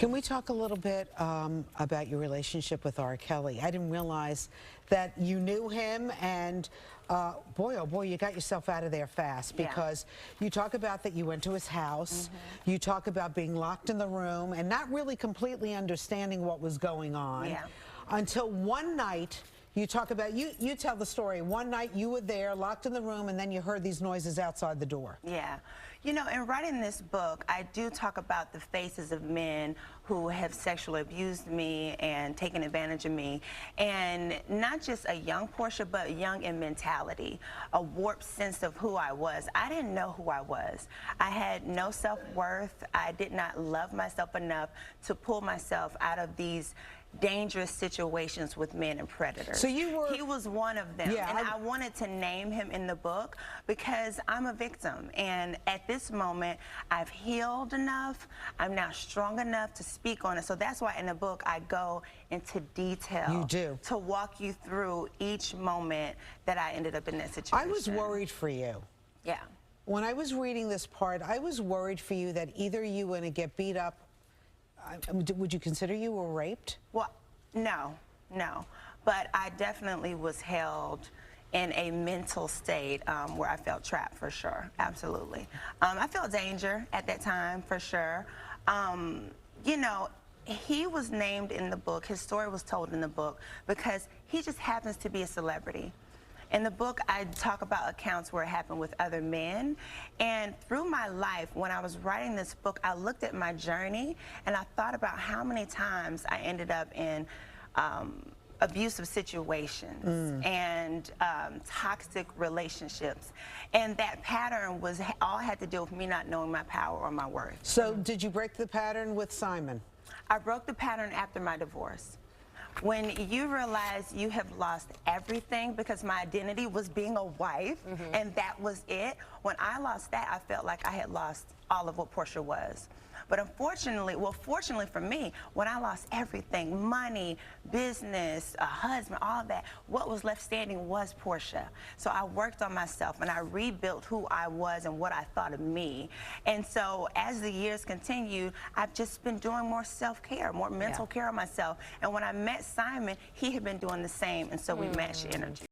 Can we talk a little bit about your relationship with R. Kelly? I didn't realize that you knew him, and boy, oh boy, you got yourself out of there fast, because you talk about that you went to his house, you talk about being locked in the room and not really completely understanding what was going on until one night. You talk about, you tell the story. One night you were there, locked in the room, and then you heard these noises outside the door. Yeah. You know, in writing this book, I do talk about the faces of men who have sexually abused me and taken advantage of me. And not just a young Porsha, but young in mentality, a warped sense of who I was. I didn't know who I was. I had no self-worth. I did not love myself enough to pull myself out of these dangerous situations with men and predators. So you were... He was one of them. And I wanted to name him in the book because I'm a victim. And at this moment, I've healed enough. I'm now strong enough to speak on it. So that's why in the book, I go into detail. You do. To walk you through each moment that I ended up in that situation. I was worried for you. Yeah. When I was reading this part, I was worried for you that either you were going to get beat up. Would you consider you were raped? Well, no. But I definitely was held in a mental state where I felt trapped, for sure. Absolutely. I felt danger at that time, for sure. You know, he was named in the book, his story was told in the book, because he just happens to be a celebrity. In the book, I talk about accounts where it happened with other men. And through my life, when I was writing this book, I looked at my journey and I thought about how many times I ended up in abusive situations and toxic relationships. And that pattern was all had to do with me not knowing my power or my worth. So did you break the pattern with Simon? I broke the pattern after my divorce. When you realize you have lost everything, because my identity was being a wife, and that was it. When I lost that, I felt like I had lost all of what Porsha was. But unfortunately, well, fortunately for me, when I lost everything, money, business, a husband, all of that, what was left standing was Porsha. So I worked on myself and I rebuilt who I was and what I thought of me. And so as the years continued, I've just been doing more self-care, more mental care of myself. And when I met Simon, he had been doing the same, and so we matched energy.